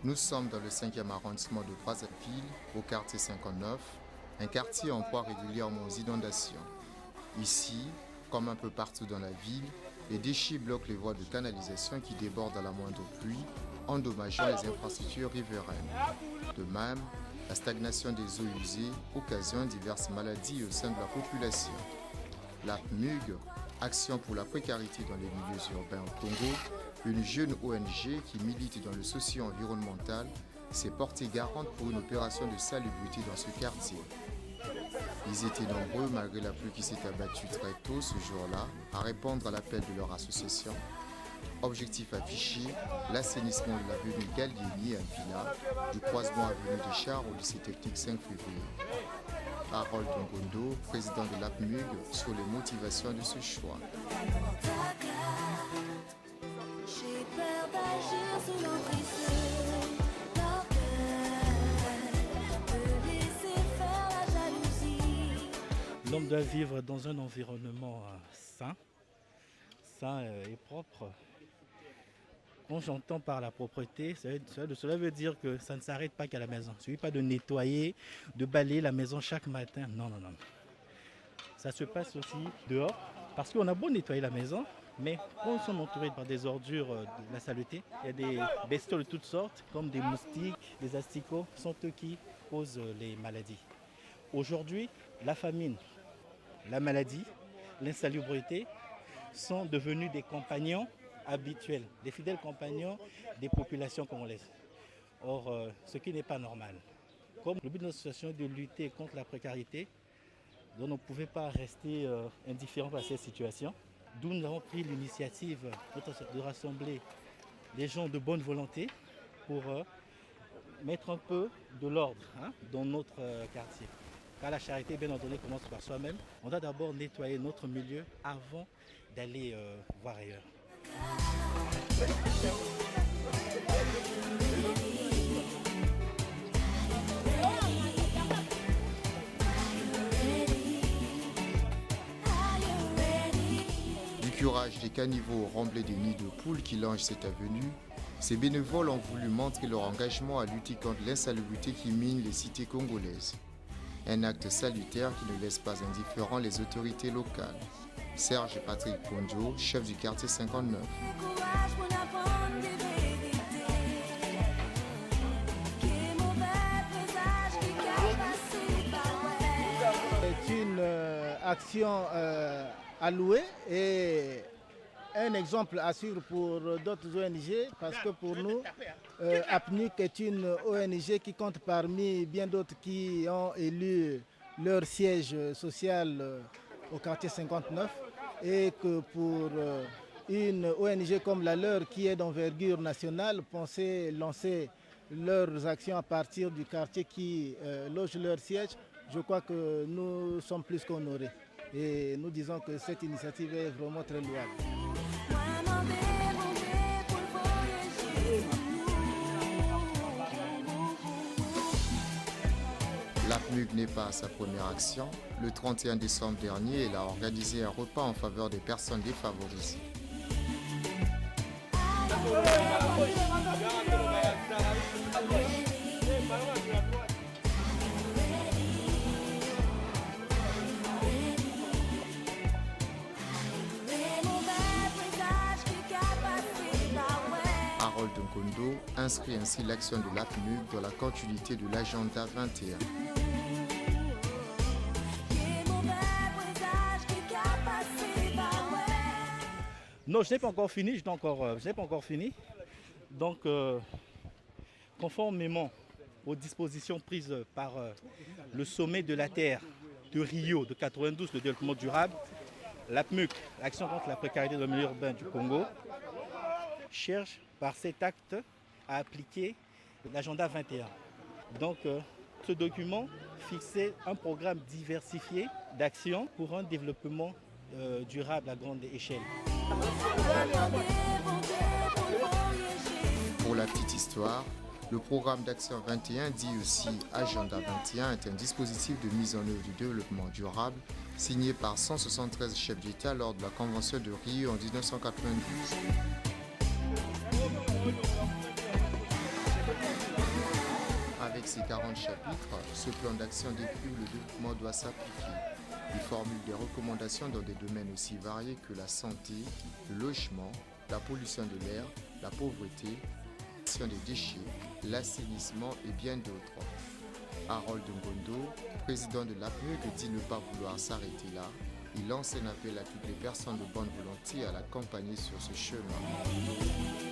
Nous sommes dans le 5e arrondissement de Brazzaville, au quartier 59, un quartier en proie régulièrement aux inondations. Ici, comme un peu partout dans la ville, les déchets bloquent les voies de canalisation qui débordent à la moindre pluie, endommageant les infrastructures riveraines. De même, la stagnation des eaux usées occasionne diverses maladies au sein de la population. L'APMUG, Action pour la précarité dans les milieux urbains au Congo, une jeune ONG qui milite dans le socio-environnemental, s'est portée garante pour une opération de salubrité dans ce quartier. Ils étaient nombreux, malgré la pluie qui s'est abattue très tôt ce jour-là, à répondre à l'appel de leur association. Objectif affiché, l'assainissement de l'avenue Gallieni à Villa, du croisement avenue des Chars au lycée technique 5 février. Harold Ngondo, président de l'APMUG, sur les motivations de ce choix. J'ai peur d'agir sous l'emprise de leur cœur, de laisser faire la jalousie. L'homme doit vivre dans un environnement sain et propre. Quand j'entends par la propreté, cela veut dire que ça ne s'arrête pas qu'à la maison. Il ne suffit pas de nettoyer, de balayer la maison chaque matin. Non. Ça se passe aussi dehors, parce qu'on a beau nettoyer la maison, mais quand nous sommes entourés par des ordures de la saleté, il y a des bestioles de toutes sortes, comme des moustiques, des asticots, sont eux qui causent les maladies. Aujourd'hui, la famine, la maladie, l'insalubrité sont devenus des compagnons habituels, des fidèles compagnons des populations congolaises. Or, ce qui n'est pas normal. Comme le but de notre association est de lutter contre la précarité, donc on ne pouvait pas rester indifférent à cette situation. D'où nous avons pris l'initiative de rassembler des gens de bonne volonté pour mettre un peu de l'ordre dans notre quartier. Car la charité, bien entendu, commence par soi-même. On doit d'abord nettoyer notre milieu avant d'aller voir ailleurs. Du curage des caniveaux au remblai des nids de poules qui longent cette avenue, ces bénévoles ont voulu montrer leur engagement à lutter contre l'insalubrité qui mine les cités congolaises. Un acte salutaire qui ne laisse pas indifférents les autorités locales. Serge et Patrick Pondio, chef du quartier 59. C'est une action allouée et un exemple à suivre pour d'autres ONG parce que pour nous, APNUC est une ONG qui compte parmi bien d'autres qui ont élu leur siège social au quartier 59 et que pour une ONG comme la leur qui est d'envergure nationale, penser lancer leurs actions à partir du quartier qui loge leur siège, je crois que nous sommes plus qu'honorés. Et nous disons que cette initiative est vraiment très louable. L'APMUG n'est pas à sa première action. Le 31 décembre dernier, elle a organisé un repas en faveur des personnes défavorisées. Harold Ngondo inscrit ainsi l'action de l'APMUG dans la continuité de l'agenda 21. Non, je n'ai pas encore fini, Donc, conformément aux dispositions prises par le sommet de la Terre de Rio de 92, le développement durable, l'APMUC, l'Action contre la précarité dans le milieu urbain du Congo, cherche par cet acte à appliquer l'agenda 21. Donc, ce document fixait un programme diversifié d'actions pour un développement durable à grande échelle. Pour la petite histoire, le programme d'Action 21, dit aussi Agenda 21, est un dispositif de mise en œuvre du développement durable signé par 173 chefs d'État lors de la Convention de Rio en 1992. ses 40 chapitres, ce plan d'action dit que le développement doit s'appliquer. Il formule des recommandations dans des domaines aussi variés que la santé, le logement, la pollution de l'air, la pauvreté, la gestion des déchets, l'assainissement et bien d'autres. Harold Ngondo, président de l'APMUG, dit ne pas vouloir s'arrêter là. Il lance un appel à toutes les personnes de bonne volonté à l'accompagner sur ce chemin.